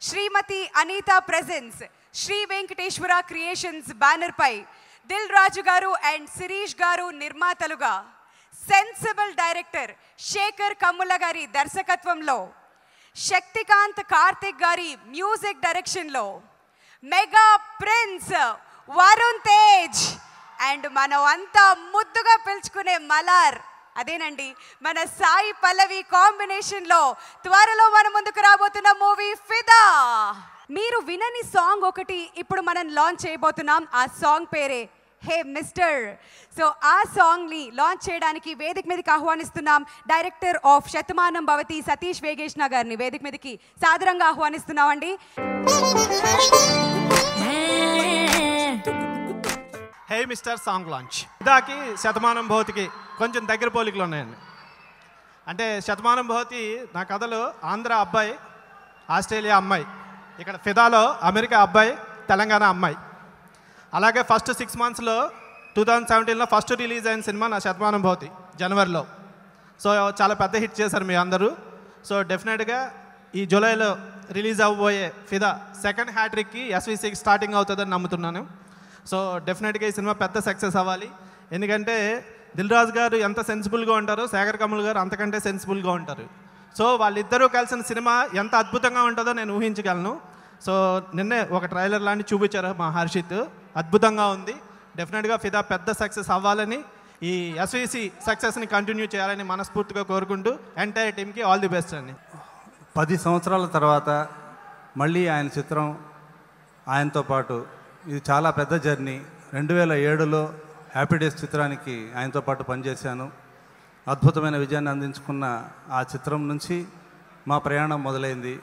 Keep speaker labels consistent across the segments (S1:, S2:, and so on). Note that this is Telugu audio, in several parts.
S1: శ్రీమతి Anitha presents Shri Venkateswara creations banner పై దిల్ రాజు గారు అండ్ శిరీష్ గారు నిర్మాతలుగా, సెన్సిబుల్ డైరెక్టర్ శేఖర్ కమ్ముల గారి దర్శకత్వంలో, శక్తికాంత్ కార్తిక్ గారి మ్యూజిక్ డైరెక్షన్లో, mega prince Varun Tej and మనం అంతా ముద్దుగా పిలుచుకునే మలార్, అదేనండి మన సాయి పల్లవి కాంబినేషన్లో త్వరలో మన ముందుకు రాబోతున్న మూవీ ఫిదా. మీరు వినని సాంగ్ ఒకటి ఇప్పుడు మనం లాంచ్ చేయబోతున్నాం. ఆ సాంగ్ పేరే హే మిస్టర్. సో ఆ సాంగ్ని లాంచ్ చేయడానికి వేదిక మీదకి ఆహ్వానిస్తున్నాం డైరెక్టర్ ఆఫ్ శతమానం భవతి సతీష్ వేగేష్ణ గారిని వేదిక మీదకి సాదరంగా ఆహ్వానిస్తున్నామండి.
S2: Hey mister song launch. ఫిదాకి శతమానం భవతికి కొంచెం దగ్గర పోలికలు ఉన్నాయండి. అంటే శతమానం భవతి నా కథలో ఆంధ్ర అబ్బాయి, ఆస్ట్రేలియా అమ్మాయి, ఇక్కడ ఫిదాలో అమెరికా అబ్బాయి, తెలంగాణ అమ్మాయి. అలాగే ఫస్ట్ 6 monthsలో 2017లో ఫస్ట్ రిలీజ్ అయిన సినిమా నా శతమానం భవతి జనవరిలో. సో చాలా పెద్ద హిట్ చేశారు మీ అందరూ. సో డెఫినెట్గా ఈ జూలైలో రిలీజ్ అవ్వబోయే ఫిదా సెకండ్ హ్యాట్రిక్కి SVCకి స్టార్టింగ్ అవుతుందని నమ్ముతున్నాను. సో డెఫినెట్గా ఈ సినిమా పెద్ద సక్సెస్ అవ్వాలి. ఎందుకంటే దిల్ రాజు గారు ఎంత సెన్సిబుల్గా ఉంటారో శేఖర్ కమ్ముల్ గారు అంతకంటే సెన్సిబుల్గా ఉంటారు. సో వాళ్ళిద్దరూ కలిసిన సినిమా ఎంత అద్భుతంగా ఉంటుందో నేను ఊహించగలను. సో నిన్నే ఒక ట్రైలర్ లాంటి చూపించారు మా హర్షిత్, అద్భుతంగా ఉంది. డెఫినెట్గా ఫిదా పెద్ద సక్సెస్ అవ్వాలని, ఈ SVC సక్సెస్ని కంటిన్యూ చేయాలని మనస్ఫూర్తిగా కోరుకుంటూ ఎంటైర్ టీమ్కి ఆల్ ది బెస్ట్ అండి.
S3: 10 సంవత్సరాల తర్వాత మళ్ళీ ఆయన చిత్రం, ఆయనతో పాటు ఇది చాలా పెద్ద జర్నీ. 2007లో హ్యాపీ డేస్ చిత్రానికి ఆయనతో పాటు పనిచేశాను. అద్భుతమైన విజయాన్ని అందించుకున్న ఆ చిత్రం నుంచి మా ప్రయాణం మొదలైంది.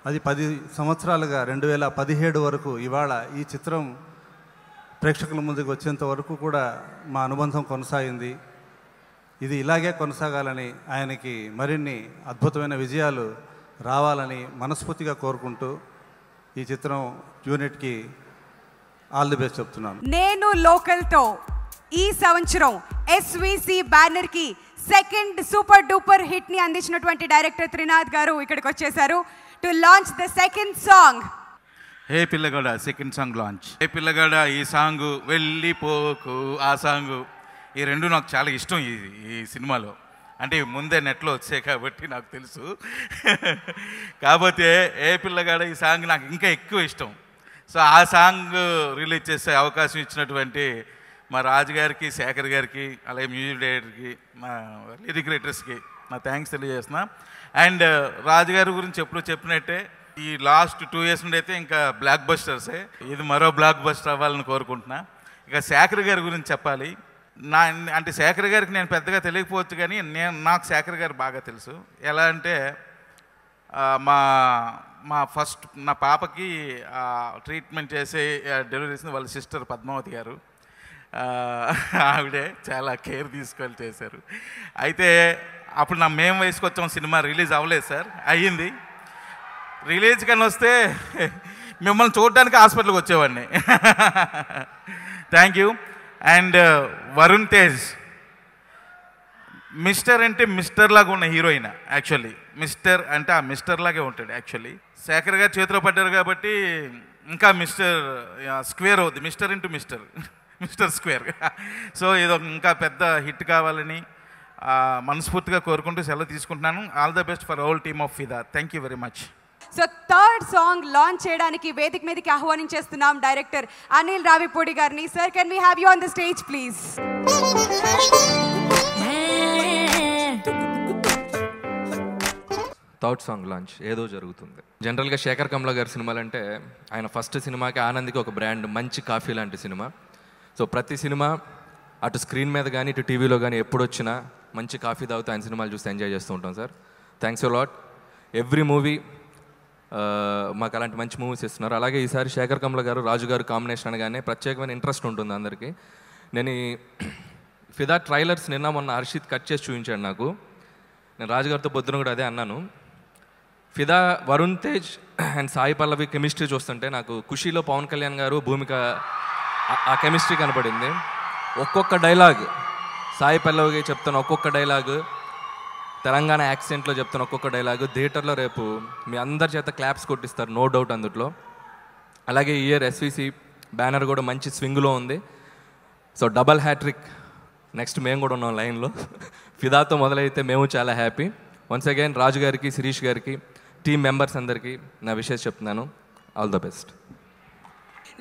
S3: అది 10 సంవత్సరాలుగా 2017 వరకు ఇవాళ ఈ చిత్రం ప్రేక్షకుల ముందుకు వచ్చేంత వరకు కూడా మా అనుబంధం కొనసాగింది. ఇది ఇలాగే కొనసాగాలని, ఆయనకి మరిన్ని అద్భుతమైన విజయాలు రావాలని మనస్ఫూర్తిగా కోరుకుంటూ ఈ చిత్రం యూనిట్కి ఆల్ ది బెస్ట్ చెప్తున్నాను.
S1: నేను లోకల్తో ఈ సంవత్సరం SVC బ్యానర్కి సెకండ్ సూపర్ డూపర్ హిట్ని అందించినటువంటి డైరెక్టర్ త్రినాథ్ గారు ఇక్కడికి వచ్చేసారు to launch the second song.
S4: Hey పిల్లగాడ సెకండ్ సాంగ్ లాంచ్. హే పిల్లగాడ ఈ సాంగ్, వెళ్ళిపోకు ఆ సాంగ్, ఈ రెండు నాకు చాలా ఇష్టం ఈ సినిమాలో. అంటే ముందే నెట్లో వచ్చాయి కాబట్టి నాకు తెలుసు. కాకపోతే ఏ పిల్లగాడ ఈ సాంగ్ నాకు ఇంకా ఎక్కువ ఇష్టం. సో ఆ సాంగ్ రిలీజ్ చేసే అవకాశం ఇచ్చినటువంటి మా రాజు గారికి, శేఖర్ గారికి, అలాగే మ్యూజిక్ డైరెక్టర్కి, మా లిరిక్ రైటర్స్కి నా థ్యాంక్స్ తెలియజేస్తున్నా. అండ్ రాజు గారి గురించి ఎప్పుడు చెప్పినట్టే ఈ లాస్ట్ 2 years నుండి అయితే ఇంకా బ్లాక్ బస్టర్సే, ఇది మరో బ్లాక్ బస్టర్ అవ్వాలని కోరుకుంటున్నా. ఇక శేఖర్ గారి గురించి చెప్పాలి. అంటే శేఖర్ గారికి నేను పెద్దగా తెలియకపోవచ్చు, కానీ నాకు శేఖర్ గారు బాగా తెలుసు. ఎలా అంటే మా ఫస్ట్ నా పాపకి ట్రీట్మెంట్ చేసే డెలివరీ చేసిన వాళ్ళ సిస్టర్ పద్మావతి గారు, ఆవిడే చాలా కేర్ తీసుకొని చేశారు. అయితే అప్పుడు మేము వయసుకు వచ్చాం, సినిమా రిలీజ్ అవ్వలేదు సార్, అయ్యింది. రిలీజ్ కానీ వస్తే మిమ్మల్ని చూడడానికి హాస్పిటల్కి వచ్చేవాడిని. Thank you. And Varun Tej, mister అంటే మిస్టర్ లాగా ఉన్న హీరోయిన్. యాక్చువల్లీ మిస్టర్ అంటే ఆ మిస్టర్ లాగే ఉంటాడు. యాక్చువల్లీ శేఖర్ గారు చేతిలో పడ్డారు కాబట్టి ఇంకా మిస్టర్ స్క్వేర్ అవుద్ది, mister into mister square. So ఇది ఇంకా పెద్ద హిట్ కావాలని మనస్ఫూర్తిగా కోరుకుంటూ సెలవు తీసుకుంటున్నాను. All the best for whole team of Fidaa. Thank you very much.
S1: So third song launch చేయడానికి వేదిక మీదకి ఆహ్వానించేస్తున్నాం డైరెక్టర్ అనిల్ రావిపూడి గారిని. Sir, can we have you on the stage please?
S5: Third song launch ఏదో జరుగుతుంది. జనరల్గా శేఖర్ కమ్ల గారి సినిమాలు అంటే ఆయన ఫస్ట్ సినిమాకి ఆనంద్కి ఒక బ్రాండ్, మంచి కాఫీ లాంటి సినిమా. సో ప్రతి సినిమా అటు స్క్రీన్ మీద కానీ ఇటు టీవీలో కానీ ఎప్పుడు వచ్చినా మంచి కాఫీ తాగుతూ ఆయన సినిమాలు చూస్తే ఎంజాయ్ చేస్తూ ఉంటాం sir. Thanks a lot. Every movie మాకు అలాంటి మంచి మూవీస్ ఇస్తున్నారు. అలాగే ఈసారి శేఖర్ కమ్ల గారు, రాజు గారు కాంబినేషన్ అనగానే ప్రత్యేకమైన ఇంట్రెస్ట్ ఉంటుంది అందరికీ. నేను ఫిదా ట్రైలర్స్ నిన్న మొన్న హర్షిత్ కట్ చేసి చూపించాడు నాకు. నేను రాజుగారితో పొద్దున కూడా అదే అన్నాను. ఫిదా వరుణ్ తేజ్ అండ్ సాయి పల్లవి కెమిస్ట్రీ చూస్తుంటే నాకు ఖుషీలో పవన్ కళ్యాణ్ గారు, భూమిక ఆ కెమిస్ట్రీ కనపడింది. ఒక్కొక్క డైలాగ్ సాయి పల్లవికి చెప్తాను, ఒక్కొక్క డైలాగ్ తెలంగాణ యాక్సెంట్లో చెప్తున్న ఒక్కొక్క డైలాగు థియేటర్లో రేపు మీ అందరి చేత క్లాప్స్ కొట్టిస్తారు, నో డౌట్ అందుట్లో. అలాగే ఈ ఇయర్ ఎస్విసి బ్యానర్ కూడా మంచి స్వింగ్లో ఉంది. సో డబల్ హ్యాట్రిక్ నెక్స్ట్ మేము కూడా ఉన్నాం లైన్లో. ఫిదాతో మొదలైతే మేము చాలా హ్యాపీ. వన్స్ అగైన్ రాజు గారికి, శిరీష్ గారికి, టీమ్ మెంబర్స్ అందరికీ నా విషయం చెప్తున్నాను. All the best.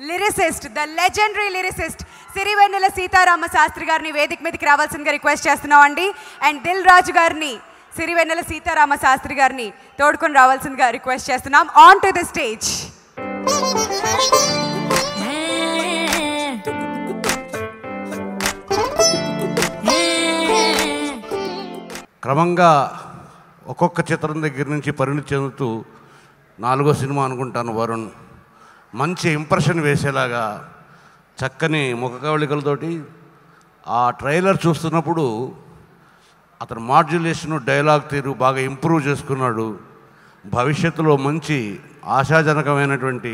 S1: Lyricist, the legendary lyricist Sirivennela Seetharama Sastry గారిని వేదిక మీదకి రావాల్సిందిగా రిక్వెస్ట్ చేస్తున్నాం అండి. అండ్ దిల్ రాజు గారిని, సిరివెన్నెల సీతారామ శాస్త్రి గారిని తోడుకొని రావాల్సిందిగా రిక్వెస్ట్ చేస్తున్నాం. On to the stage.
S6: క్రమంగా ఒక్కొక్క చిత్రం దగ్గర నుంచి పరిణితి చెందుతూ 4వ సినిమా అనుకుంటాను వరుణ్ మంచి ఇంప్రెషన్ వేసేలాగా చక్కని ముఖ కవళికలతోటి ఆ ట్రైలర్ చూస్తున్నప్పుడు అతను మాడ్యులేషను, డైలాగ్ తీరు బాగా ఇంప్రూవ్ చేసుకున్నాడు. భవిష్యత్తులో మంచి ఆశాజనకమైనటువంటి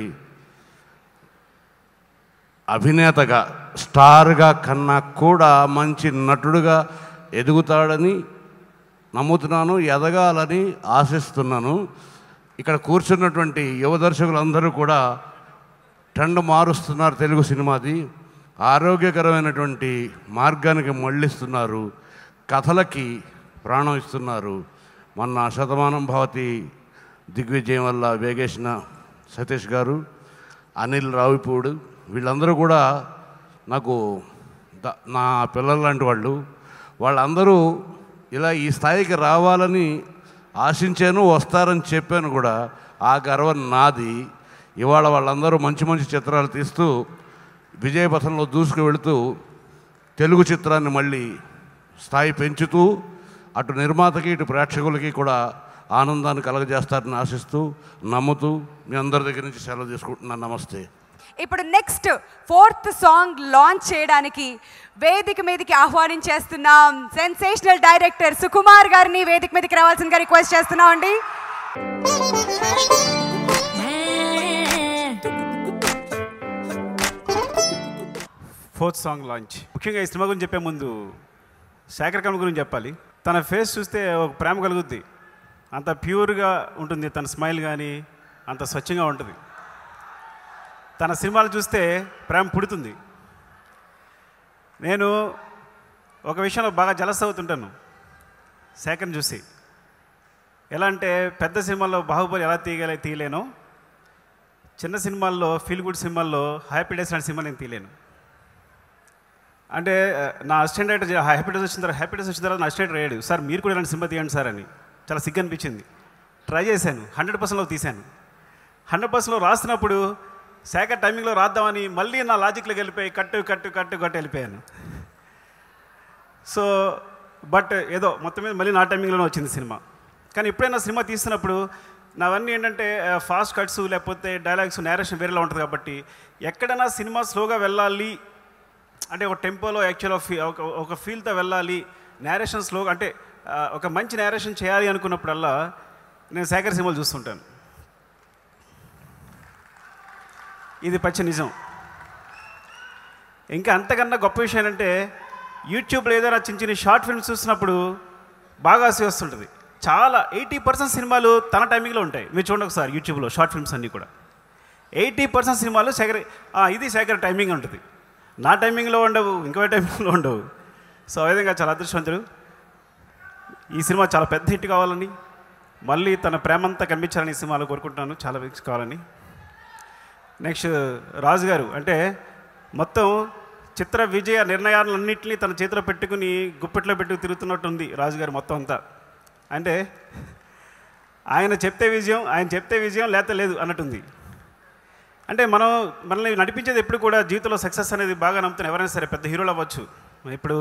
S6: అభినేతగా, స్టార్గా కన్నా కూడా మంచి నటుడుగా ఎదుగుతాడని నమ్ముతున్నాను, ఎదగాలని ఆశిస్తున్నాను. ఇక్కడ కూర్చున్నటువంటి యువ దర్శకులందరూ కూడా ట్రెండ్ మారుస్తున్నారు. తెలుగు సినిమాది ఆరోగ్యకరమైనటువంటి మార్గానికి మళ్ళిస్తున్నారు, కథలకి ప్రాణం ఇస్తున్నారు. మొన్న శతమానం భవతి దిగ్విజయం వల్ల వేగేసిన సతీష్ గారు, అనిల్ రావిపూడు, వీళ్ళందరూ కూడా నాకు నా పిల్లల లాంటి వాళ్ళు. వాళ్ళందరూ ఇలా ఈ స్థాయికి రావాలని ఆశించాను, వస్తారని చెప్పాను కూడా. ఆ గర్వం నాది. ఇవాళ వాళ్ళందరూ మంచి మంచి చిత్రాలు తీస్తూ విజయపథంలో దూసుకు వెళుతూ తెలుగు చిత్రాన్ని మళ్ళీ స్థాయి పెంచుతూ అటు నిర్మాతకి ఇటు ప్రేక్షకులకి కూడా ఆనందాన్ని కలగజేస్తారని ఆశిస్తూ, నమ్ముతూ మీ అందరి దగ్గర నుంచి సెలవు తీసుకుంటున్నాను. నమస్తే.
S1: ఇప్పుడు నెక్స్ట్ 4th సాంగ్ లాంచ్ చేయడానికి వేదిక మీదకి ఆహ్వానించేస్తున్నాం సెన్సేషనల్ డైరెక్టర్ సుకుమార్ గారిని వేదిక మీదకి రావాల్సిందిగా రిక్వెస్ట్ చేస్తున్నాం అండి.
S7: Fourth song launch. ముఖ్యంగా ఈ సినిమా గురించి చెప్పే ముందు శేఖర్ కమ్ల గురించి చెప్పాలి. తన ఫేస్ చూస్తే ఒక ప్రేమ కలుగుద్ది. అంత ప్యూర్గా ఉంటుంది తన స్మైల్, కానీ అంత స్వచ్ఛంగా ఉంటుంది. తన సినిమాలు చూస్తే ప్రేమ పుడుతుంది. నేను ఒక విషయంలో బాగా జలస్ అవుతుంటాను శేఖర్ని చూసి. ఎలా అంటే పెద్ద సినిమాల్లో బాహుబలి ఎలా తీయలేనో, చిన్న సినిమాల్లో, ఫీల్ గుడ్ సినిమాల్లో హ్యాపీ డేస్ లాంటి సినిమా నేను తీయలేను. అంటే నా అసిస్టెంట్ డైరెక్టర్ హ్యాపీ డేస్ వచ్చిన తర్వాత నా అసిస్టెంట్ అయ్యాడు, సార్ మీరు కూడా ఇలాంటి సినిమా తీయండి సార్ అని. చాలా సిగ్గు అనిపించింది. ట్రై చేశాను, 100%లో తీశాను. 100%లో రాస్తున్నప్పుడు శేఖర్ టైమింగ్లో రాద్దామని మళ్ళీ నా లాజిక్లోకి వెళ్ళిపోయి కట్టు వెళ్ళిపోయాను. సో బట్ ఏదో మొత్తం మీద మళ్ళీ నా టైమింగ్లోనే వచ్చింది సినిమా. కానీ ఎప్పుడైనా సినిమా తీస్తున్నప్పుడు నావన్నీ ఏంటంటే ఫాస్ట్ కట్స్, లేకపోతే డైలాగ్స్, నేరేషన్ వేరేలా ఉంటుంది. కాబట్టి ఎక్కడైనా సినిమా స్లోగా వెళ్ళాలి అంటే ఒక టెంపోలో యాక్చువల్గా ఒక ఫీల్తో వెళ్ళాలి, నేరేషన్ స్లోగా అంటే ఒక మంచి నేరేషన్ చేయాలి అనుకున్నప్పుడల్లా నేను శేఖర్ సినిమాలు చూస్తుంటాను. ఇది పచ్చి నిజం. ఇంకా అంతకన్నా గొప్ప విషయం ఏంటంటే యూట్యూబ్లో ఏదైనా చిన్న చిన్న షార్ట్ ఫిల్మ్స్ చూసినప్పుడు బాగా వస్తుంటుంది. చాలా 80% సినిమాలు తన టైమింగ్లో ఉంటాయి. మీరు చూడండి ఒకసారి యూట్యూబ్లో షార్ట్ ఫిల్మ్స్ అన్నీ కూడా 80% సినిమాలు ఇది శేఖర్ టైమింగ్ ఉంటుంది. నా టైమింగ్లో ఉండవు, ఇంకో టైమింగ్లో ఉండవు. సో ఆ విధంగా చాలా అదృష్టవంతుడు. ఈ సినిమా చాలా పెద్ద హిట్ కావాలని, మళ్ళీ తన ప్రేమంతా కనిపించాలని ఈ సినిమాలో కోరుకుంటున్నాను, చాలా వీక్స్ కావాలని. నెక్స్ట్ రాజు గారు అంటే మొత్తం చిత్ర విజయ నిర్ణయాలన్నింటినీ తన చేతిలో పెట్టుకుని గుప్పెట్లో పెట్టుకు తిరుగుతున్నట్టుంది రాజుగారు మొత్తం అంతా. అంటే ఆయన చెప్తే విజయం లేకపోతే లేదు అన్నట్టుంది. అంటే మనల్ని నడిపించేది ఎప్పుడు కూడా జీవితంలో సక్సెస్ అనేది బాగా నమ్ముతున్న ఎవరైనా సరే, పెద్ద హీరోలు అవ్వచ్చు, ఇప్పుడు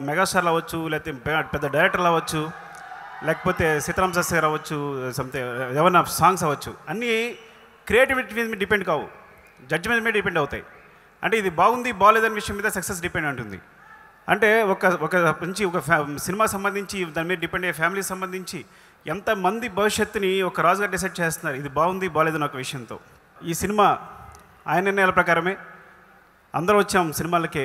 S7: మెగాస్టార్లు అవ్వచ్చు, లేకపోతే పెద్ద డైరెక్టర్లు అవ్వచ్చు, లేకపోతే సీతారాం శాస్త్రి గారు అవ్వచ్చు, సంథింగ్ ఏమైనా సాంగ్స్ అవ్వచ్చు, అన్నీ క్రియేటివిటీ మీద డిపెండ్ కావు, జడ్జిమెంట్ మీద డిపెండ్ అవుతాయి. అంటే ఇది బాగుంది బాగోలేదనే విషయం మీద సక్సెస్ డిపెండ్ ఉంటుంది. అంటే ఒక సినిమా సంబంధించి దాని మీద డిపెండ్ అయ్యే ఫ్యామిలీకి సంబంధించి ఎంతమంది భవిష్యత్తుని ఒక రాజుగా డిసైడ్ చేస్తున్నారు ఇది బాగుంది బాగోలేదని ఒక విషయంతో. ఈ సినిమా ఆయన నిర్ణయాల ప్రకారమే అందరూ వచ్చాం సినిమాలకి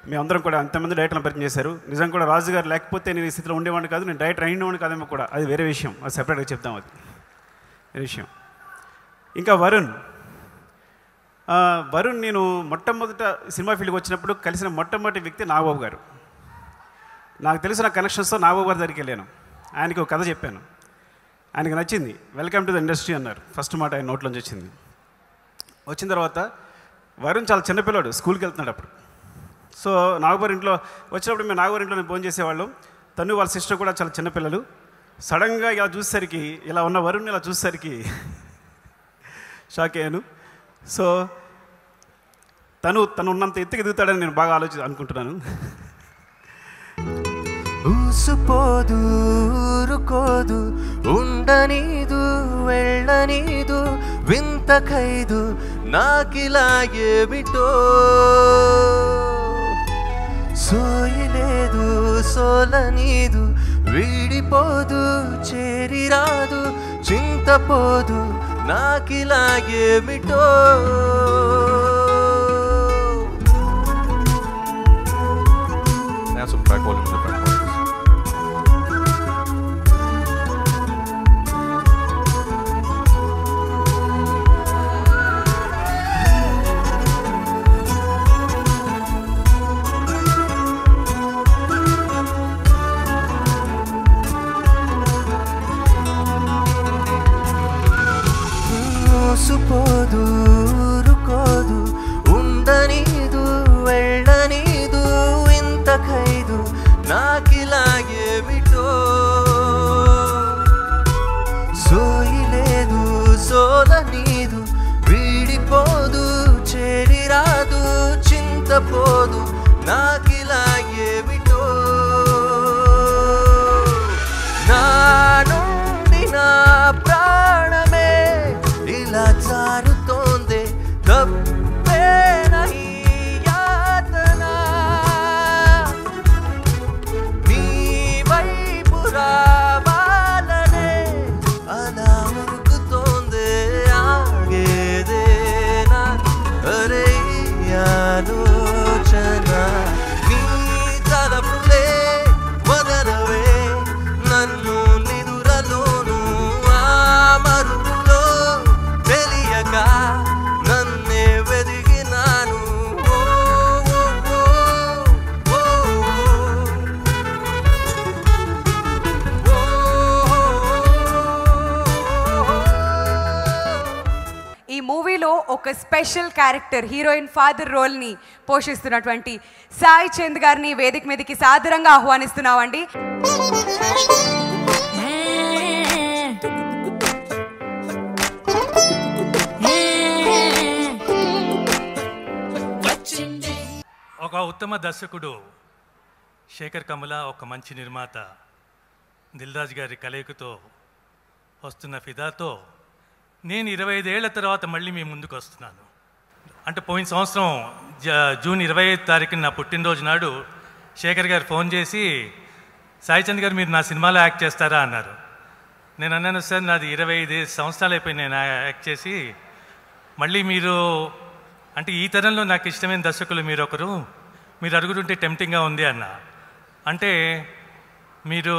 S7: మేమందరం కూడా అంతమంది డైరెక్టర్లను పరిచయం చేశారు. నిజంగా కూడా రాజు గారు లేకపోతే నేను ఈ స్థితిలో ఉండేవాడిని కాదు, నేను డైరెక్టర్ అయినవాడిని కాదేమో కూడా, అది వేరే విషయం, అది సెపరేట్గా చెప్తాం, అది వేరే విషయం. ఇంకా వరుణ్ నేను మొట్టమొదట సినిమా ఫీల్డ్కి వచ్చినప్పుడు కలిసిన మొట్టమొదటి వ్యక్తి నాగబాబు గారు. నాకు తెలిసిన కనెక్షన్స్తో నాగబాబు గారి దగ్గరికి వెళ్ళాను. ఆయనకి ఒక కథ చెప్పాను, ఆయనకి నచ్చింది. వెల్కమ్ టు ద ఇండస్ట్రీ అన్నారు, ఫస్ట్ మాట ఆయన నోట్లోంచి వచ్చింది. వచ్చిన తర్వాత వరుణ్ చాలా చిన్నపిల్లాడు, స్కూల్కి వెళ్తున్నాడు అప్పుడు. సో నాగబాబు ఇంట్లో వచ్చినప్పుడు మేము నాగబాబు ఇంట్లో భోజనం చేసేవాళ్ళం. తను వాళ్ళ సిస్టర్ కూడా చాలా చిన్నపిల్లలు. సడన్గా ఇలా చూసేసరికి, ఇలా ఉన్న వరుణ్ ఇలా చూసేసరికి షాక్ అయ్యాను. సో తను ఉన్నంత ఎత్తుకు ఎదుగుతాడని నేను బాగా అనుకుంటున్నాను.
S8: ఊసుపోదు ఊరుకోదు ఉండనీదు వెళ్ళనీదు వింత ఖైదు నాకిలా ఏమిటో సోయలేదు సోలనీదు వీడిపోదు చేరిరాదు చింతపోదు నాకిలా ఏమిటో
S5: some track volumes of track volumes.
S8: ఊసుపోదు ఊరుకోదు ఉండనీదు వెళ్ళనీదు ఇంత ఖైదు నాకిలా ఏమిటో సోయిలేదు సోలనీదు వీడిపోదు చేరిరాదు చింతపోదు నాకిలా ఏమిటో నా నుండి నా ప్రాణమే ఇలా జారుతోంది తప్పేనా ఈ యాతన నీ వైపు రావాలనే అలా ఉరుకుతోంది ఆగేదేనా అరే ఆలోచన నీ తలపులే వదలవే నన్ను నిదురలోను ఆ మరుపులో తెలియక నన్నే వెదిగినాను ఓ ఓ ఓ
S1: ఈ మూవీలో ఒక స్పెషల్ క్యారెక్టర్ హీరోయిన్ ఫాదర్ రోల్ని పోషిస్తున్నటువంటి సాయి చంద్ గారిని వేదిక మీదకి సాదరంగా ఆహ్వానిస్తున్నామండి.
S9: ఒక ఉత్తమ దర్శకుడు శేఖర్ కమల, ఒక మంచి నిర్మాత దిల్ రాజు గారి కలయికతో వస్తున్న ఫిదాతో నేను 25 ఏళ్ల తర్వాత మళ్ళీ మీ ముందుకు వస్తున్నాను. అంటే పోయిన సంవత్సరం జూన్ 25వ తారీఖున నా పుట్టినరోజు నాడు శేఖర్ గారు ఫోన్ చేసి, సాయి చంద్ గారు మీరు నా సినిమాలో యాక్ట్ చేస్తారా అన్నారు. నేను అన్నాను, సార్ నాది 25 సంవత్సరాలు అయిపోయి నేను యాక్ట్ చేసి, మళ్ళీ మీరు అంటే ఈ తరంలో నాకు ఇష్టమైన దర్శకులు మీరు ఒకరు, మీరు అడుగుతుంటే టెంప్టింగ్గా ఉంది అన్న. అంటే మీరు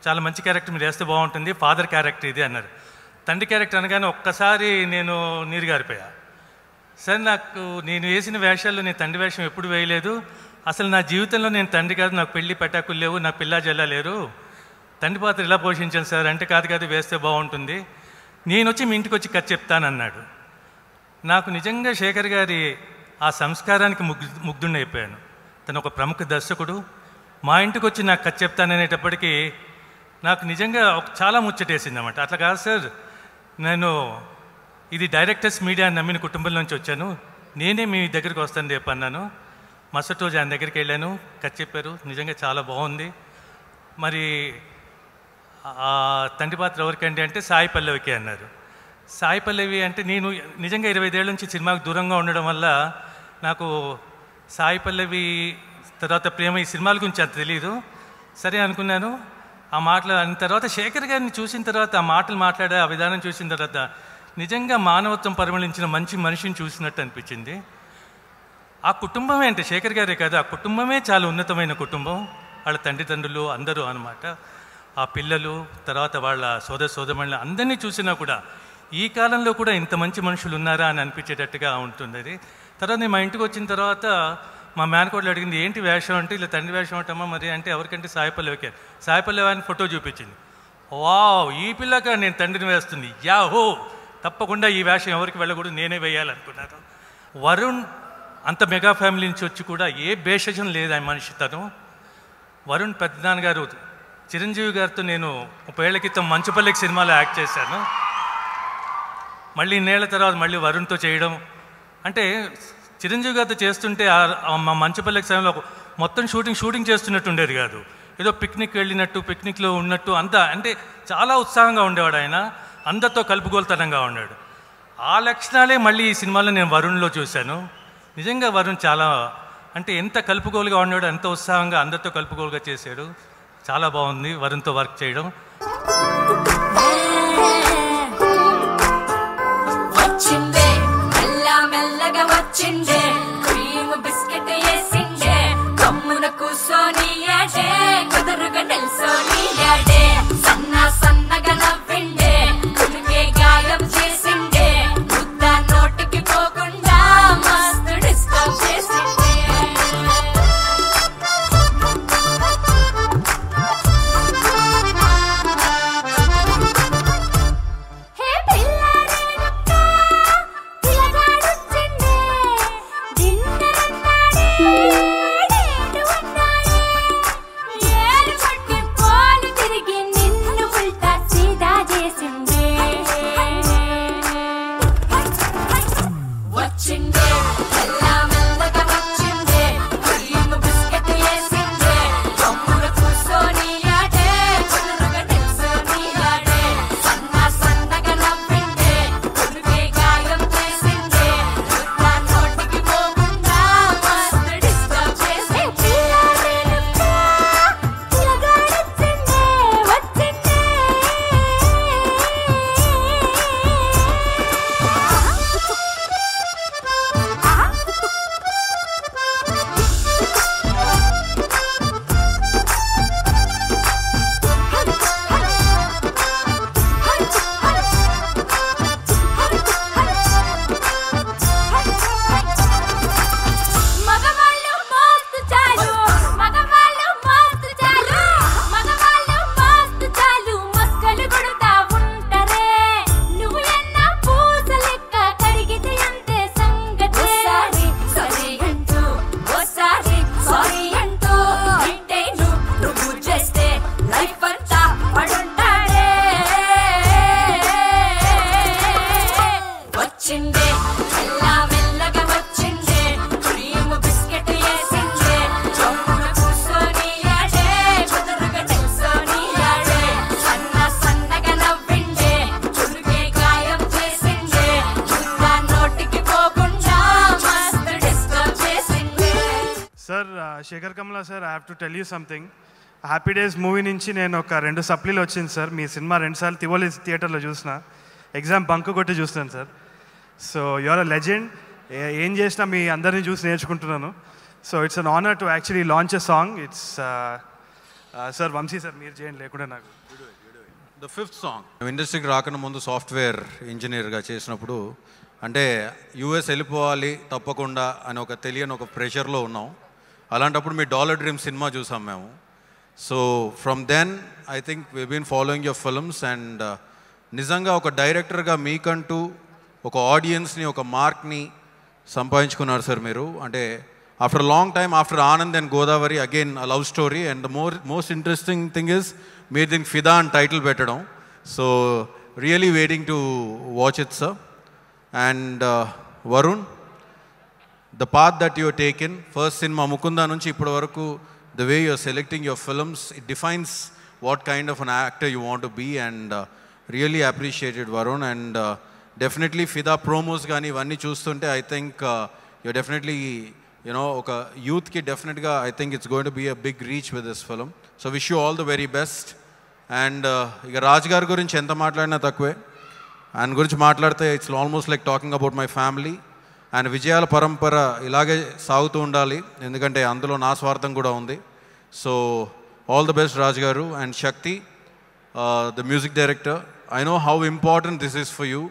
S9: చాలా మంచి క్యారెక్టర్ మీరు వేస్తే బాగుంటుంది, ఫాదర్ క్యారెక్టర్ ఇది అన్నారు. తండ్రి క్యారెక్టర్ అనగానే ఒక్కసారి నేను నీరు గారిపోయా. సార్ నాకు నేను వేసిన వేషాల్లో నేను తండ్రి వేషం ఎప్పుడు వేయలేదు, అసలు నా జీవితంలో నేను తండ్రి కాదు, నాకు పెళ్ళి పెటాకులు లేవు, నా పిల్ల జల్లా లేరు, తండ్రి పాత్ర ఇలా పోషించాను సార్ అంటే కాదు వేస్తే బాగుంటుంది, నేను వచ్చి మీ ఇంటికి వచ్చి కథ చెప్తానన్నాడు. నాకు నిజంగా శేఖర్ గారి ఆ సంస్కారానికి ముగ్ధుడిని అయిపోయాను. తను ఒక ప్రముఖ దర్శకుడు, మా ఇంటికి వచ్చి నాకు కథ చెప్తాననేటప్పటికీ నాకు నిజంగా చాలా ముచ్చటేసింది అన్నమాట. అట్లా కాదు సార్, నేను ఇది డైరెక్టర్స్ మీడియా నమ్మిన కుటుంబం నుంచి వచ్చాను, నేనే మీ దగ్గరికి వస్తాను రేపు అన్నాను. మరుసటి రోజు ఆయన దగ్గరికి వెళ్ళాను, కథ చెప్పారు, నిజంగా చాలా బాగుంది. మరి ఆ తండ్రి పాత్ర ఎవరికండి అంటే సాయి పల్లవికి అన్నారు. సాయి పల్లవి అంటే నేను నిజంగా 25 ఏళ్ళ నుంచి సినిమాకు దూరంగా ఉండడం వల్ల నాకు సాయి పల్లవి తర్వాత ప్రేమ ఈ సినిమాల గురించి అంత తెలియదు. సరే అనుకున్నాను. ఆ మాటలు అన్న తర్వాత శేఖర్ గారిని చూసిన తర్వాత, ఆ మాటలు మాట్లాడే ఆ విధానం చూసిన తర్వాత నిజంగా మానవత్వం పరిమళించిన మంచి మనిషిని చూసినట్టు అనిపించింది. ఆ కుటుంబమే అంటే శేఖర్ గారే కాదు, ఆ కుటుంబమే చాలా ఉన్నతమైన కుటుంబం. వాళ్ళ తండ్రిదండ్రులు అందరూ అనమాట. ఆ పిల్లలు, తర్వాత వాళ్ళ సోదరమణులు అందరినీ చూసినా కూడా ఈ కాలంలో కూడా ఇంత మంచి మనుషులు ఉన్నారా అని అనిపించేటట్టుగా ఉంటుంది అది. తర్వాత నేను మా ఇంటికి వచ్చిన తర్వాత మా మేనకోడలు అడిగింది, ఏంటి వేషం అంటే, ఇలా తండ్రి వేషం అంటామా మరి అంటే, ఎవరికంటే సాయిపల్లవికే. సాయిపల్లవి అని ఫోటో చూపించింది. వావ్, ఈ పిల్లక నేను తండ్రిని వేస్తుంది, యాహో, తప్పకుండా ఈ వేషం ఎవరికి వెళ్ళకూడదు, నేనే వేయాలనుకున్నాను. వరుణ్ అంత మెగా ఫ్యామిలీ నుంచి వచ్చి కూడా ఏ భేషజం లేదు ఆ మనిషి తను. వరుణ్ పెద్దనాన్నగారు చిరంజీవి గారితో నేను 30 ఏళ్ల క్రితం మంచుపల్లికి సినిమాలో యాక్ట్ చేశాను. మళ్ళీ ఇన్నేళ్ల తర్వాత మళ్ళీ వరుణ్తో చేయడం అంటే, చిరంజీవి గారితో చేస్తుంటే మా మంచుపల్లికి సమయంలో మొత్తం షూటింగ్ చేస్తున్నట్టు ఉండేది కాదు. ఏదో పిక్నిక్ వెళ్ళినట్టు, పిక్నిక్లో ఉన్నట్టు అంతా, అంటే చాలా ఉత్సాహంగా ఉండేవాడు ఆయన. అందరితో కలుపుగోలుతనంగా ఉన్నాడు. ఆ లక్షణాలే మళ్ళీ ఈ సినిమాలో నేను వరుణ్లో చూశాను. నిజంగా వరుణ్ చాలా అంటే ఎంత కలుపుగోలుగా ఉన్నాడు, ఎంత ఉత్సాహంగా అందరితో కలుపుగోలుగా చేశాడు. చాలా బాగుంది వరుణ్తో వర్క్ చేయడం.
S10: వచ్చిందే మెల్లగా వచ్చిందే, క్రీమ్ బిస్కెట్ వేసిందే, కమ్మున కూసోని యాడే, కుదురుగా నిల్సోని యాడే, సన్నగా నవ్విండే, కులికే గాయం చేసిండే, ముద్ద నోటికి పోకుండా మస్తు డిస్టర్బ్ చేసిండే.
S11: Sekhar Kammula sir, I have to tell you something. Happy Days movie నుంచి నేను ఒక 2 సప్లీలు వచ్చింది సార్. మీ సినిమా 2 సార్లు తివోలి థియేటర్లో చూసిన, ఎగ్జామ్ బంక్ కొట్టి చూస్తాను sir. So you're a legend. ఏం చేసినా మీ అందరినీ చూసి నేర్చుకుంటున్నాను. So it's an honour to actually launch a song. It's sir Vamshi sir మీరు చేయండి, లేకుండా నాకు.
S12: ద 5th సాంగ్ ఇండస్ట్రీకి రాకన్నా ముందు సాఫ్ట్వేర్ ఇంజనీర్గా చేసినప్పుడు, అంటే యూఎస్ వెళ్ళిపోవాలి తప్పకుండా అని ఒక తెలియని ఒక ప్రెషర్లో ఉన్నాం. అలాంటప్పుడు మీ డాలర్ డ్రీమ్ సినిమా చూసాం మేము. So from then I think we been following your films. And నిజంగా ఒక డైరెక్టర్గా మీకంటూ ఒక ఆడియన్స్ని, ఒక మార్క్ని సంపాదించుకున్నారు సార్ మీరు. అంటే after long time, after Anand and Godavari, again a love story. And the most interesting thing is మీరు దీనికి ఫిదా అని టైటిల్ పెట్టడం. So really waiting to watch it sir. And Varun, the path that you have taken, first cinema Mukunda nunchi ippadu varaku, the way you are selecting your films, it defines what kind of an actor you want to be. And really appreciated Varun. And definitely Fida promos gaani ivanni chustunte I think you're definitely, you know, oka youth ki definitely ga I think it's going to be a big reach with this film. So wish you all the very best. And iga Raj gar gurinchi enta maatladina takve, and gurinchi maatladte it's almost like talking about my family. ఆయన విజయాల పరంపర ఇలాగే సాగుతూ ఉండాలి, ఎందుకంటే అందులో నా స్వార్థం కూడా ఉంది. So all the best Raju garu and Shakti, the music director. I know how important this is for you,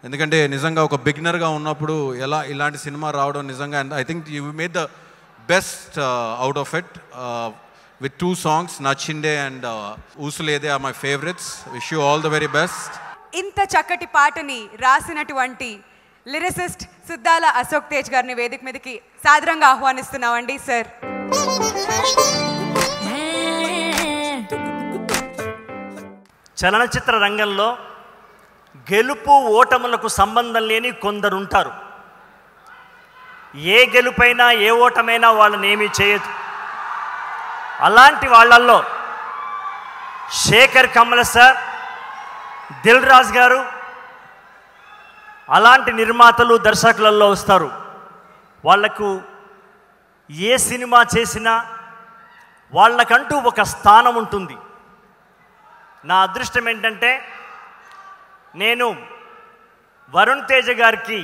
S12: ఎందుకంటే నిజంగా ఒక బిగినర్గా ఉన్నప్పుడు ఇలాంటి సినిమా రావడం నిజంగా, and I think you made the best out of it with 2 songs, Nachinde and Usulede are my favorites. Wish you all the very best.
S1: ఇంత చక్కటి పాటని రాసినటువంటి లిరిసిస్ట్ సుద్దాల అశోక్ తేజ్ గారిని వేదిక మీదకి సాదరంగా ఆహ్వానిస్తున్నామండి సార్.
S13: చలనచిత్ర రంగంలో గెలుపు ఓటములకు సంబంధం లేని కొందరుంటారు. ఏ గెలుపైనా ఏ ఓటమైనా వాళ్ళని ఏమీ చేయదు. అలాంటి వాళ్ళల్లో శేఖర్ కమల సార్, దిల్ రాజు గారు అలాంటి నిర్మాతలు దర్శకులలో వస్తారు. వాళ్లకు ఏ సినిమా చేసినా వాళ్ళకంటూ ఒక స్థానం ఉంటుంది. నా అదృష్టం ఏంటంటే నేను వరుణ్ తేజ గారికి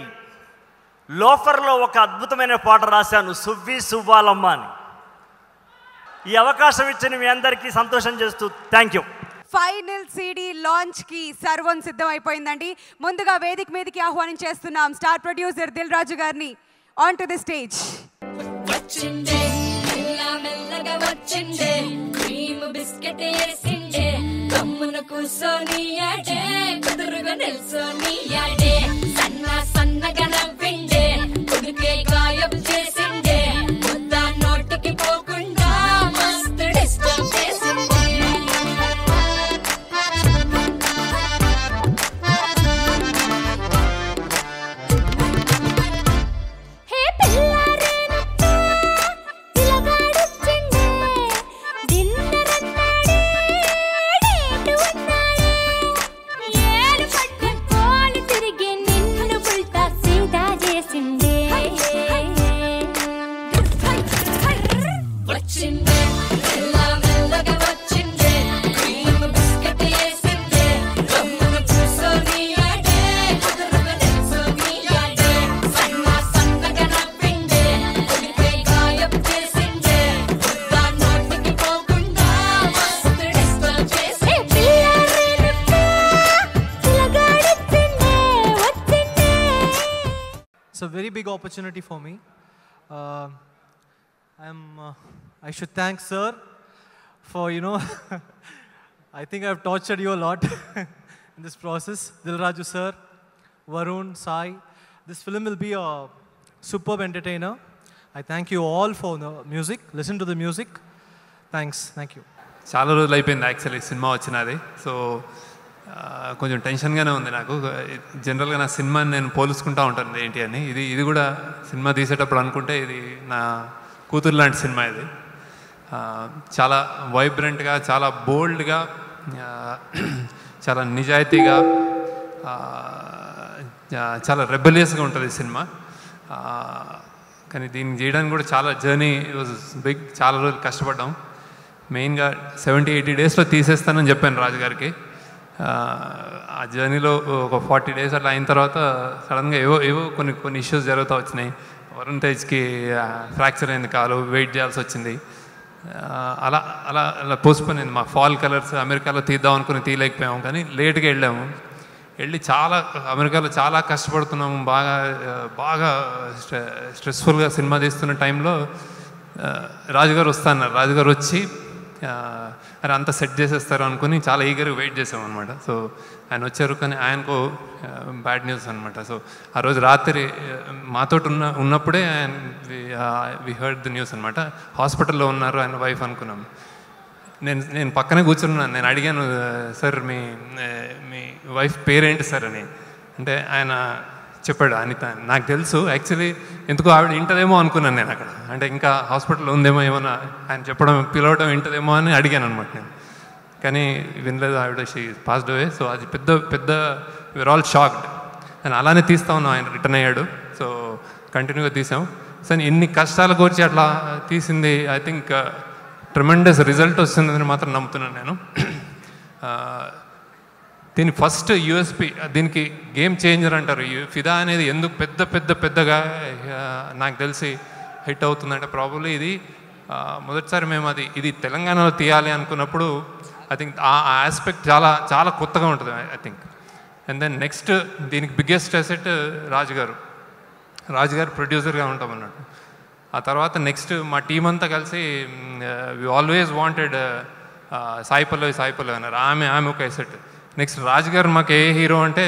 S13: లోఫర్లో ఒక అద్భుతమైన పాట రాశాను, సువ్వి సువ్వాలమ్మ అని. ఈ అవకాశం ఇచ్చిన మీ అందరికీ సంతోషం చేస్తూ thank you.
S1: Final CD launch కి సర్వం సిద్ధమైపోయిందండి. ముందుగా వేదిక మీదకి ఆహ్వానించేస్తున్నాం స్టార్ ప్రొడ్యూసర్ దిల్ రాజు గారిని ఆన్ టు ది స్టేజ్.
S10: వచ్చిండే మెల్లగా వచ్చిండే, క్రీమ్ బిస్కెట్ వేసిండే, కమ్మున కూసోని ఆడే, కుదురుగా నిల్సోని ఆడే, సన్నగా నవ్విండే, కుదుకే గాయబ్ చేసిండే, ముద్ద నోటికి పోకుండా మస్తు డిస్టర్బ్ చేసిండే.
S14: It's a very big opportunity for me. I should thank sir for, I think I've tortured you a lot in this process. Dil Raju sir, Varun, Sai. This film will be a superb entertainer. I thank you all for the music. Listen to the music. Thanks. Thank you.
S15: చాలా రోజులు అయిపోయింది యాక్చువల్లీ సినిమా వచ్చినది. సో కొంచెం టెన్షన్గానే ఉంది నాకు. జనరల్గా నా సినిమాని నేను పోల్చుకుంటూ ఉంటాను ఏంటి అని. ఇది కూడా సినిమా తీసేటప్పుడు అనుకుంటే ఇది నా కూతురు లాంటి సినిమా. ఇది చాలా వైబ్రెంట్గా, చాలా బోల్డ్గా, చాలా నిజాయితీగా, చాలా రెబెలియస్గా ఉంటుంది సినిమా. కానీ దీన్ని చేయడానికి కూడా చాలా జర్నీ వాజ్ బిగ్. చాలా రోజులు కష్టపడ్డాం. మెయిన్గా 70-80 డేస్లో తీసేస్తానని చెప్పాను రాజుగారికి. ఆ జర్నీలో ఒక 40 డేస్ అట్లా అయిన తర్వాత సడన్గా ఏవో కొన్ని ఇష్యూస్ జరుగుతూ వచ్చినాయి. వరుణ్ తేజ్కి ఫ్రాక్చర్ అయింది కాలు, వెయిట్ చేయాల్సి వచ్చింది. అలా అలా అలా పోస్ట్పోన్ అయింది. మా ఫాల్ కలర్స్ అమెరికాలో తీద్దాం అనుకుని తీయలేకపోయాము, కానీ లేట్గా వెళ్ళి అమెరికాలో చాలా కష్టపడుతున్నాము. బాగా స్ట్రెస్ఫుల్గా సినిమా తీస్తున్న టైంలో రాజుగారు వస్తున్నారు. రాజుగారు వచ్చి అరే అంతా సెట్ చేసేస్తారు అనుకుని చాలా ఈగర్గా వెయిట్ చేసాం అనమాట. సో ఆయన వచ్చారు, కానీ ఆయనకు బ్యాడ్ న్యూస్ అనమాట. సో ఆ రోజు రాత్రి మాతో ఉన్నప్పుడే వి హర్డ్ ది న్యూస్ అనమాట. హాస్పిటల్లో ఉన్నారు ఆయన వైఫ్ అనుకున్నాం. నేను పక్కనే కూర్చున్నాను. నేను అడిగాను, సార్ మీ వైఫ్ పేరేంటి సార్ అని. అంటే ఆయన చెప్పాడు అనిత. నాకు తెలుసు యాక్చువల్లీ, ఎందుకో ఆవిడ వింటదేమో అనుకున్నాను నేను అక్కడ. అంటే ఇంకా హాస్పిటల్లో ఉందేమో, ఏమన్నా ఆయన పిలవడం వింటదేమో అని అడిగాను అనమాట నేను. కానీ వినలేదు ఆవిడ. She passed away. సో అది పెద్ద విఆర్ ఆల్ షాక్డ్. నేను అలానే తీస్తా ఉన్నాం. ఆయన రిటర్న్ అయ్యాడు. సో కంటిన్యూగా తీసాం. సో ఇన్ని కష్టాల గురించి అట్లా తీసింది ఐ థింక్ ట్రెమెండస్ రిజల్ట్ వస్తుందని మాత్రం నమ్ముతున్నాను నేను. దీని ఫస్ట్ యూఎస్పి, దీనికి గేమ్ చేంజర్ అంటారు. ఫిదా అనేది ఎందుకు పెద్దగా నాకు తెలిసి హిట్ అవుతుందంటే ప్రాబబ్లీ ఇది మొదటిసారి మేము ఇది తెలంగాణలో తీయాలి అనుకున్నప్పుడు ఐ థింక్ ఆ ఆస్పెక్ట్ చాలా కొత్తగా ఉంటుంది I think. And then next దీనికి బిగ్గెస్ట్ అసెట్ రాజు గారు ప్రొడ్యూసర్గా ఉంటాం అన్నట్టు. ఆ తర్వాత నెక్స్ట్ మా టీం అంతా కలిసి we always wanted Sai Pallavi అన్నారు. ఆమె ఒక ఎసెట్. నెక్స్ట్ రాజు గారు మాకు ఏ హీరో అంటే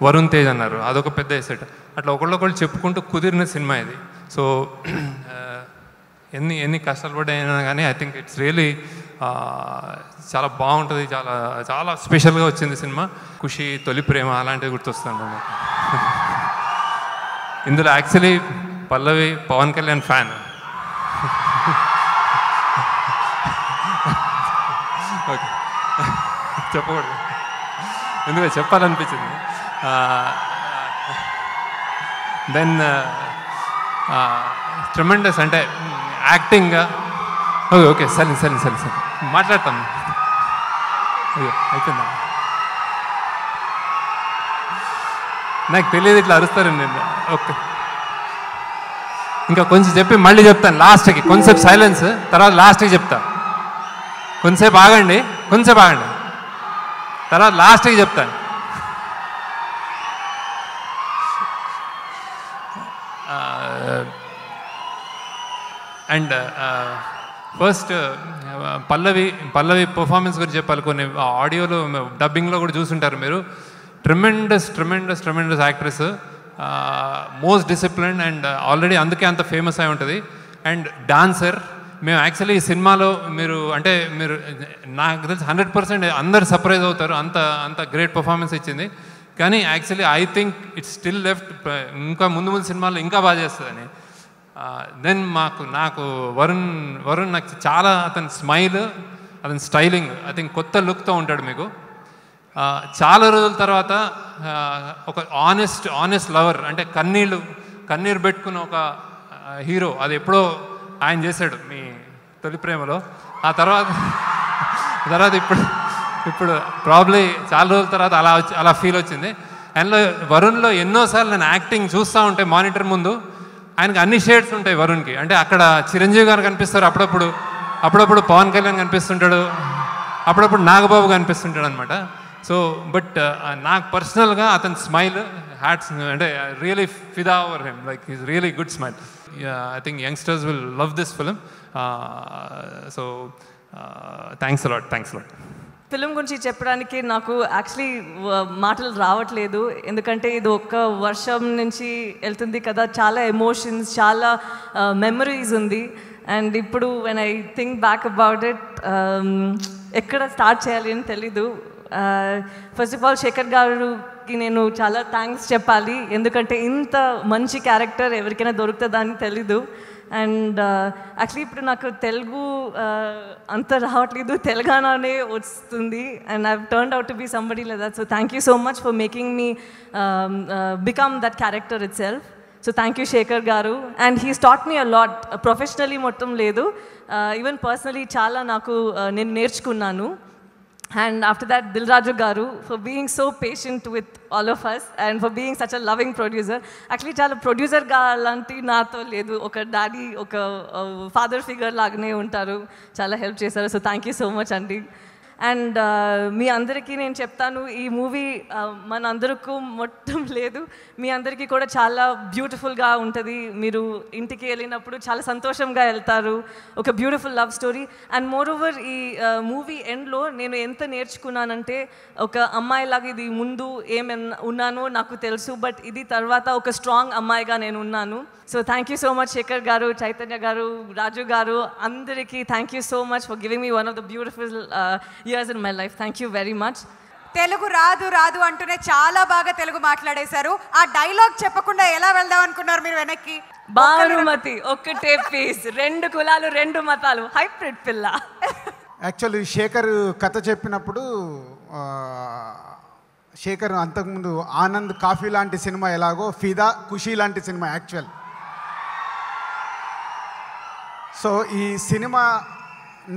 S15: వరుణ్ తేజ్ అన్నారు, అదొక పెద్ద ఎసెట్. అట్లా ఒకళ్ళొకళ్ళు చెప్పుకుంటూ కుదిరిన సినిమా ఇది. సో ఎన్ని కష్టాలు పడ్డాయినా కానీ ఐ థింక్ ఇట్స్ రియలీ చాలా బాగుంటుంది, చాలా స్పెషల్గా వచ్చింది సినిమా. ఖుషి, తొలి ప్రేమ అలాంటివి గుర్తొస్తాను నాకు. ఇందులో యాక్చువల్లీ పల్లవి పవన్ కళ్యాణ్ ఫ్యాన్. ఓకే, చెప్పకూడదు, ఎందుకంటే చెప్పాలనిపించింది. దెన్ ట్రెమెండస్ అంటే యాక్టింగ్. ఓకే సరే మాట్లాడతాం. అయిపోయిందా? నాకు తెలియదు ఇట్లా అరుస్తారండి నేను. ఓకే, ఇంకా కొంచెం చెప్పి మళ్ళీ చెప్తాను లాస్ట్కి. కొంచెంసేపు సైలెన్స్, తర్వాత లాస్ట్కి చెప్తా. కొంచెంసేపు ఆగండి, తర్వాత లాస్ట్కి చెప్తాను. అండ్ ఫస్ట్ పల్లవి పర్ఫార్మెన్స్ గురించి చెప్పాలి. కొన్ని ఆడియోలో డబ్బింగ్లో కూడా చూసుంటారు మీరు. Tremendous actress, most discipline and already అందుకే అంత ఫేమస్ అయి ఉంటుంది. And dancer. మేము యాక్చువల్లీ ఈ సినిమాలో మీరు నాకు తెలిసి 100% అందరు సర్ప్రైజ్ అవుతారు, అంత గ్రేట్ పర్ఫార్మెన్స్ ఇచ్చింది. కానీ actually I think it's still left, ఇంకా ముందు సినిమాల్లో ఇంకా బాగా చేస్తుందని. దెన్ నాకు వరుణ్ నాకు చాలా, అతని స్మైల్, అతని స్టైలింగ్ ఐ థింక్ కొత్త లుక్తో ఉంటాడు మీకు. చాలా రోజుల తర్వాత ఒక ఆనెస్ట్ లవర్, అంటే కన్నీరు పెట్టుకున్న ఒక హీరో, అది ఎప్పుడో ఆయన చేశాడు మీ తొలి ప్రేమలో. ఆ తర్వాత ఇప్పుడు ప్రాబ్లీ చాలా రోజుల తర్వాత అలా ఫీల్ వచ్చింది. అండ్ వరుణ్లో ఎన్నోసార్లు నేను యాక్టింగ్ చూస్తూ ఉంటే మానిటర్ ముందు, ఆయనకి అన్ని షేడ్స్ ఉంటాయి వరుణ్కి. అంటే అక్కడ చిరంజీవి గారు కనిపిస్తారు, అప్పుడప్పుడు పవన్ కళ్యాణ్ కనిపిస్తుంటాడు, అప్పుడప్పుడు నాగబాబు కనిపిస్తుంటాడు అనమాట. సో బట్ నాకు పర్సనల్గా అతని స్మైల్ హ్యాట్స్, అంటే రియలీ ఫిదా over him, like is really good smile. I think youngsters will love this film. So thanks a lot.
S16: Film గురించి చెప్పడానికి నాకు యాక్చువల్లీ మాటలు రావట్లేదు, ఎందుకంటే ఇది ఒక్క వర్షం నుంచి వెళ్తుంది కదా, చాలా ఎమోషన్స్, చాలా మెమరీస్ ఉంది. అండ్ ఇప్పుడు when I think back about it, ఎక్కడ స్టార్ట్ చేయాలి అని తెలీదు. ఫస్ట్ ఆఫ్ ఆల్ శేఖర్ గారికి నేను చాలా థ్యాంక్స్ చెప్పాలి, ఎందుకంటే ఇంత మంచి క్యారెక్టర్ ఎవరికైనా దొరుకుతుందని తెలీదు. అండ్ యాక్చువల్లీ ఇప్పుడు నాకు తెలుగు అంత రావట్లేదు, తెలంగాణనే వస్తుంది. And I turned out to be somebody like that. So thank you so much for making me become that character itself. So thank you Sekhar garu. And he's taught me a lot, professionally మొత్తం లేదు, ఈవెన్ పర్సనలీ చాలా నేను నేర్చుకున్నాను. And after that, Dil Raju Garu, for being so patient with all of us and for being such a loving producer. Actually, chala producer ga alanti nato ledu, oka daddy, oka father figure lagne untaru, chala help chesaru. So thank you so much, Andy. And మీ అందరికీ నేను చెప్తాను, ఈ మూవీ మన అందరికీ మొత్తం లేదు, మీ అందరికీ కూడా చాలా బ్యూటిఫుల్గా ఉంటుంది. మీరు ఇంటికి వెళ్ళినప్పుడు చాలా సంతోషంగా వెళ్తారు. ఒక beautiful love story. And more over ఈ మూవీ ఎండ్లో నేను ఎంత నేర్చుకున్నానంటే, ఒక అమ్మాయిలాగా ఇది ముందు ఉన్నానో నాకు తెలుసు, బట్ ఇది తర్వాత ఒక స్ట్రాంగ్ అమ్మాయిగా నేను ఉన్నాను. So thank you so much Shekhar గారు, చైతన్య గారు, రాజు గారు, అందరికీ thank you so much for giving me one of the beautiful years in my life. Thank you very much.
S1: Telugu రాదు అంటూనే చాలా బాగా తెలుగు మాట్లాడేశారు. ఆ డైలాగ్ చెప్పకుండా ఎలా వెళ్దాం అనుకున్నారు మీరు వెనక్కి?
S16: భానుమతి ఒక్కటే పీస్, 2 కులాలు 2 మతాలు, హైబ్రిడ్ పిల్ల.
S17: యాక్చువల్లీ శేఖర్ కథ చెప్పినప్పుడు, శేఖర్ అంతకుముందు ఆనంద్ కాఫీ లాంటి సినిమా ఎలాగో, ఫిదా ఖుషీ లాంటి సినిమా యాక్చువల్. సో ఈ సినిమా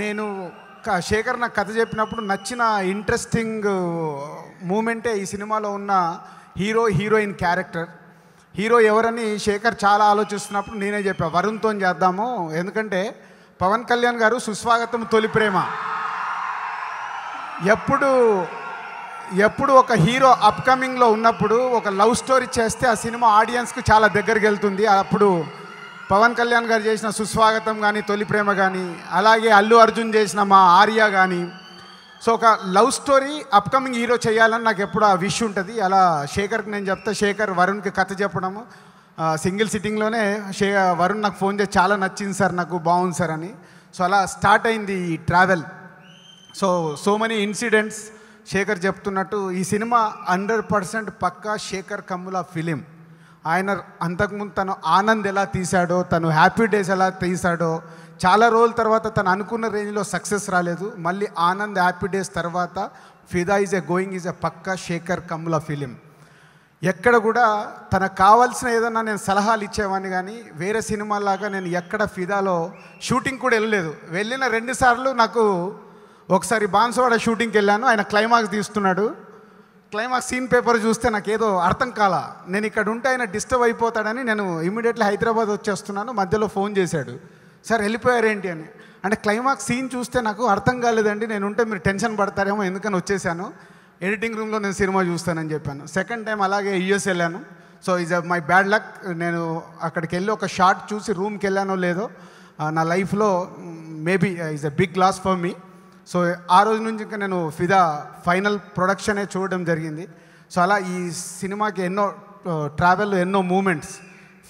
S17: నేను శేఖర్ నాకు కథ చెప్పినప్పుడు నచ్చిన ఇంట్రెస్టింగ్ మూమెంటే ఈ సినిమాలో ఉన్న హీరోయిన్ క్యారెక్టర్. హీరో ఎవరని శేఖర్ చాలా ఆలోచిస్తున్నప్పుడు నేనే చెప్పా, వరుణ్తో చేద్దాము. ఎందుకంటే పవన్ కళ్యాణ్ గారు సుస్వాగతం తొలి ప్రేమ ఎప్పుడు ఒక హీరో అప్కమింగ్లో ఉన్నప్పుడు ఒక లవ్ స్టోరీ చేస్తే ఆ సినిమా ఆడియన్స్కి చాలా దగ్గరికి వెళ్తుంది. అప్పుడు పవన్ కళ్యాణ్ గారు చేసిన సుస్వాగతం కానీ తొలి ప్రేమ కానీ, అలాగే అల్లు అర్జున్ చేసిన మా ఆర్య కానీ, సో ఒక లవ్ స్టోరీ అప్కమింగ్ హీరో చేయాలని నాకు ఎప్పుడు ఆ విష్ ఉంటుంది. అలా శేఖర్కి నేను చెప్తా, శేఖర్ వరుణ్కి కథ చెప్పడము సింగిల్ సిట్టింగ్లోనే వరుణ్ నాకు ఫోన్ చేసి చాలా నచ్చింది సార్, నాకు బాగుంది సార్ అని. సో అలా స్టార్ట్ అయింది ఈ travel. So many incidents. Shekhar చెప్తున్నట్టు ఈ సినిమా 100% పక్కా శేఖర్ కమ్ముల ఫిలిం. ఆయన అంతకుముందు తను ఆనంద్ ఎలా తీశాడో, తను హ్యాపీ డేస్ ఎలా తీశాడో, చాలా రోజుల తర్వాత తను అనుకున్న రేంజ్లో సక్సెస్ రాలేదు. మళ్ళీ ఆనంద్ హ్యాపీ డేస్ తర్వాత ఫిదా ఈజ్ ఎ పక్కా శేఖర్ కమ్ముల ఫిలిం. ఎక్కడ కూడా తనకు కావాల్సిన ఏదన్నా నేను సలహాలు ఇచ్చేవాడిని, కానీ వేరే సినిమాలాగా నేను ఎక్కడ ఫిదాలో షూటింగ్ కూడా వెళ్ళలేదు. వెళ్ళిన 2 సార్లు నాకు, ఒకసారి బాన్సవాడ షూటింగ్కి వెళ్ళాను, ఆయన క్లైమాక్స్ తీస్తున్నాడు. క్లైమాక్స్ సీన్ పేపర్ చూస్తే నాకు ఏదో అర్థం కాల. నేను ఇక్కడ ఉంటే ఆయన డిస్టర్బ్ అయిపోతాడని నేను ఇమీడియట్లీ హైదరాబాద్ వచ్చేస్తున్నాను. మధ్యలో ఫోన్ చేశాడు, సార్ వెళ్ళిపోయారేంటి అని. అంటే క్లైమాక్స్ సీన్ చూస్తే నాకు అర్థం కాలేదండి, నేను ఉంటే మీరు టెన్షన్ పడతారేమో ఎందుకని వచ్చేసాను, ఎడిటింగ్ రూమ్లో నేను సినిమా చూస్తానని చెప్పాను. సెకండ్ టైం అలాగే యూఎస్ వెళ్ళాను. So is my bad luck. నేను అక్కడికి వెళ్ళి ఒక షార్ట్ చూసి రూమ్కి వెళ్ళానో లేదో, నా లైఫ్లో maybe is a big loss for me. So ఆ రోజు నుంచి ఇంకా నేను ఫిదా ఫైనల్ ప్రొడక్షనే చూడడం జరిగింది. సో అలా ఈ సినిమాకి ఎన్నో ట్రావెల్లో ఎన్నో moments.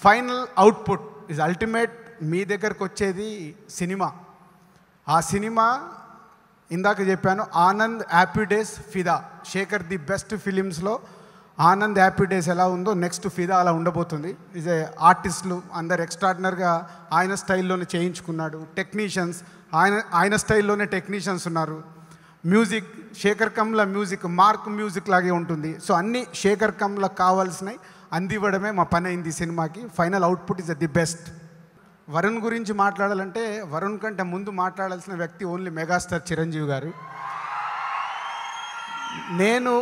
S17: Final output is ultimate. మీ దగ్గరకు వచ్చేది సినిమా. ఆ సినిమా ఇందాక చెప్పాను, Anand Happy Days Fidaa. Sekhar the best ఫిలిమ్స్లో ఆనంద్ హ్యాపీ డేస్ ఎలా ఉందో నెక్స్ట్ ఫిదా అలా ఉండబోతుంది. ఈజ్ ఏ ఆర్టిస్టులు అందరు ఎక్స్ట్రాడినరీగా ఆయన స్టైల్లోనే చేయించుకున్నాడు. టెక్నీషియన్స్ ఆయన స్టైల్లోనే టెక్నీషియన్స్ ఉన్నారు. Music Shekhar Kammula music mark music లాగే ఉంటుంది. సో అన్నీ శేఖర్ కమ్లకు కావాల్సినవి అందివ్వడమే మా పని అయింది ఈ సినిమాకి. Final output is the best. Varun గురించి మాట్లాడాలంటే వరుణ్ కంటే ముందు మాట్లాడాల్సిన వ్యక్తి ఓన్లీ మెగాస్టార్ చిరంజీవి గారు. నేను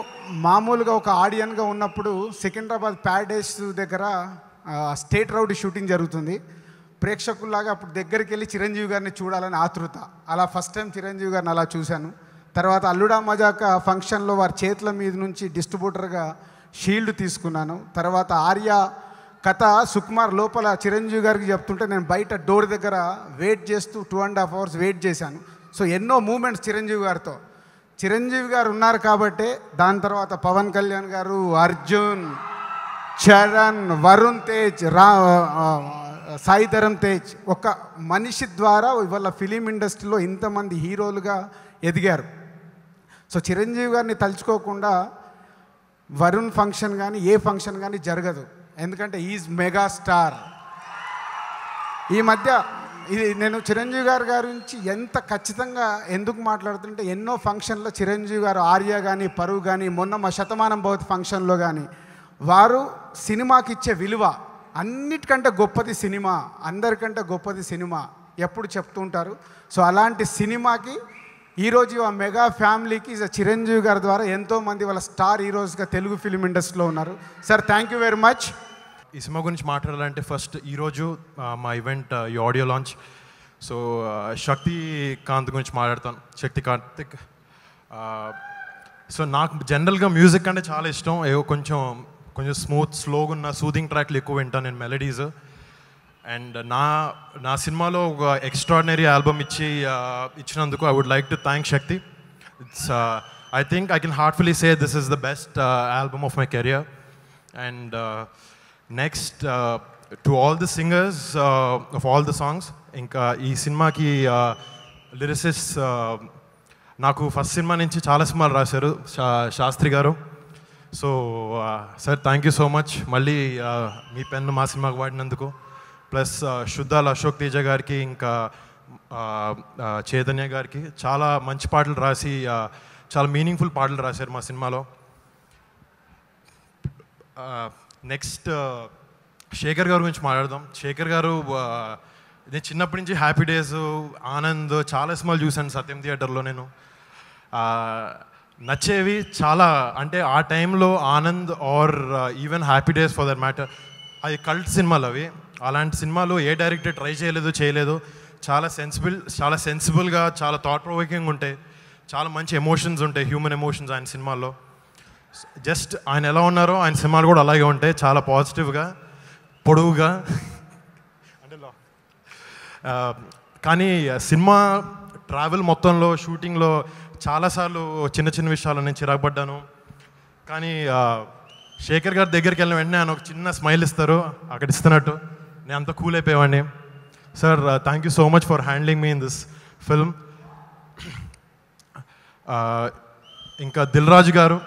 S17: మామూలుగా ఒక ఆడియన్గా ఉన్నప్పుడు సికింద్రాబాద్ ప్యారడైస్ దగ్గర స్టేట్ రౌడీ షూటింగ్ జరుగుతుంది. ప్రేక్షకుల్లాగా అప్పుడు దగ్గరికి వెళ్ళి చిరంజీవి గారిని చూడాలని ఆతృత. అలా ఫస్ట్ టైం చిరంజీవి గారిని అలా చూశాను. తర్వాత అల్లుడా మజాక ఫంక్షన్లో వారి చేతుల మీద నుంచి డిస్ట్రిబ్యూటర్గా షీల్డ్ తీసుకున్నాను. తర్వాత ఆర్య కథ సుకుమార్ లోపల చిరంజీవి గారికి చెప్తుంటే నేను బయట డోర్ దగ్గర వెయిట్ చేస్తూ 2.5 hours వెయిట్ చేశాను. సో ఎన్నో మూమెంట్స్ చిరంజీవి గారితో. చిరంజీవి గారు ఉన్నారు కాబట్టే దాని తర్వాత పవన్ కళ్యాణ్ గారు, అర్జున్, చరణ్, వరుణ్ తేజ్, సాయి ధరమ్ తేజ్, ఒక మనిషి ద్వారా ఇవాళ ఫిలిం ఇండస్ట్రీలో ఇంతమంది హీరోలుగా ఎదిగారు. సో చిరంజీవి గారిని తలుచుకోకుండా వరుణ్ ఫంక్షన్ కానీ ఏ ఫంక్షన్ కానీ జరగదు. ఎందుకంటే ఈజ్ మెగాస్టార్. ఈ మధ్య ఇది నేను చిరంజీవి గారి గురించి ఎంత ఖచ్చితంగా ఎందుకు మాట్లాడుతుంటే, ఎన్నో ఫంక్షన్లో చిరంజీవి గారు ఆర్య కానీ పరువు కానీ మొన్న మా శతమానం భవతి ఫంక్షన్లో కానీ వారు సినిమాకి ఇచ్చే విలువ అన్నిటికంటే గొప్పది సినిమా, అందరికంటే గొప్పది సినిమా ఎప్పుడు చెప్తుంటారు. సో అలాంటి సినిమాకి ఈరోజు ఆ మెగా ఫ్యామిలీకి చిరంజీవి గారి ద్వారా ఎంతోమంది వాళ్ళ స్టార్ హీరోస్గా తెలుగు ఫిలిం ఇండస్ట్రీలో ఉన్నారు. Sir thank you very much.
S18: ఈ సినిమా గురించి మాట్లాడాలంటే ఫస్ట్ ఈరోజు మా ఈవెంట్ ఈ ఆడియో లాంచ్. సో శక్తికాంత్ గురించి మాట్లాడతాను. శక్తికాంత్. సో నాకు జనరల్గా మ్యూజిక్ అంటే చాలా ఇష్టం. ఏవో కొంచెం స్మూత్ స్లోగా ఉన్న సూదింగ్ ట్రాక్లు ఎక్కువ వింటాను నేను, మెలడీస్. అండ్ నా సినిమాలో ఒక ఎక్స్ట్రాడినరీ ఆల్బమ్ ఇచ్చినందుకు I would like to thank Shakti. It's I think I can heartfully say this is the best album of my career. And next to all the singers of all the songs. ఇంకా ఈ సినిమాకి లిరిసిస్ట్ నాకు ఫస్ట్ సినిమా నుంచి చాలా సినిమాలు రాశారు శాస్త్రి గారు. So sir thank you so much. మళ్ళీ మీ పెన్ను మా సినిమాకి వాడినందుకు. ప్లస్ శుద్ధాల అశోక్ తేజ గారికి ఇంకా చైతన్య గారికి చాలా మంచి పాటలు రాసి చాలా మీనింగ్ఫుల్ పాటలు రాశారు మా సినిమాలో. నెక్స్ట్ శేఖర్ గారి గురించి మాట్లాడదాం. శేఖర్ గారు నేను చిన్నప్పటి నుంచి హ్యాపీ డేస్, ఆనంద్ చాలా సినిమాలు చూశాను సత్యం థియేటర్లో. నేను నచ్చేవి చాలా, అంటే ఆ టైంలో Anand or even happy days for that matter, అవి కల్ట్ సినిమాలు అవి. అలాంటి సినిమాలు ఏ డైరెక్టర్ ట్రై చేయలేదు. చాలా సెన్సిబుల్గా, చాలా థాట్ ప్రొవోకింగ్ ఉంటాయి, చాలా మంచి ఎమోషన్స్ ఉంటాయి, హ్యూమన్ ఎమోషన్స్ ఆయన సినిమాల్లో. జస్ట్ ఆయన ఎలా ఉన్నారో ఆయన సినిమాలు కూడా అలాగే ఉంటాయి, చాలా పాజిటివ్గా, పొడవుగా. కానీ సినిమా ట్రావెల్ మొత్తంలో, షూటింగ్లో చాలాసార్లు చిన్న చిన్న విషయాలు నేను చిరాకుపడ్డాను. కానీ శేఖర్ గారి దగ్గరికి వెళ్ళిన వెంటనే ఆయన ఒక చిన్న స్మైల్ ఇస్తారు, అక్కడ ఇస్తున్నట్టు నేను అంత కూల్ అయిపోయేవాడిని. Sir, thank you so much for handling me in this film. ఇంకా దిల్ రాజు గారు,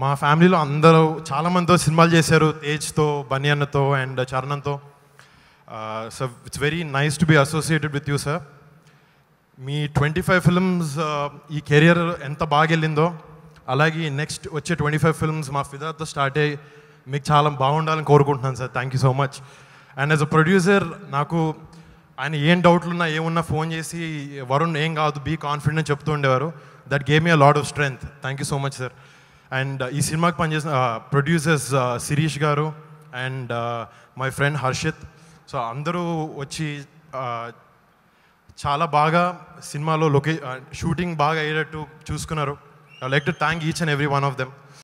S18: మా ఫ్యామిలీలో అందరూ చాలామందితో సినిమాలు చేశారు, తేజ్తో, బనియన్నతో అండ్ చరణంతో. So it's very nice to be associated with you sir. మీ 25 ఫిల్మ్స్ ఈ కెరియర్ ఎంత బాగా వెళ్ళిందో, అలాగే నెక్స్ట్ వచ్చే 25 ఫిల్మ్స్ మా ఫిదాతో స్టార్ట్ అయ్యి మీకు చాలా బాగుండాలని కోరుకుంటున్నాను sir. Thank you so much. And as a producer, నాకు ఆయన ఏం డౌట్లు ఉన్నా ఏమున్నా ఫోన్ చేసి వరుణ్ ఏం కాదు, బీ కాన్ఫిడెంట్ చెప్తూ ఉండేవారు. That gave me a lot of strength. Thank you so much sir. And ఈ సినిమాకి పనిచేసిన ప్రొడ్యూసర్స్ శిరీష్ గారు and my friend Harshith, so అందరూ వచ్చి చాలా బాగా సినిమాలో షూటింగ్ బాగా అయ్యేటట్టు చూసుకున్నారు. I like to thank each and every one of them.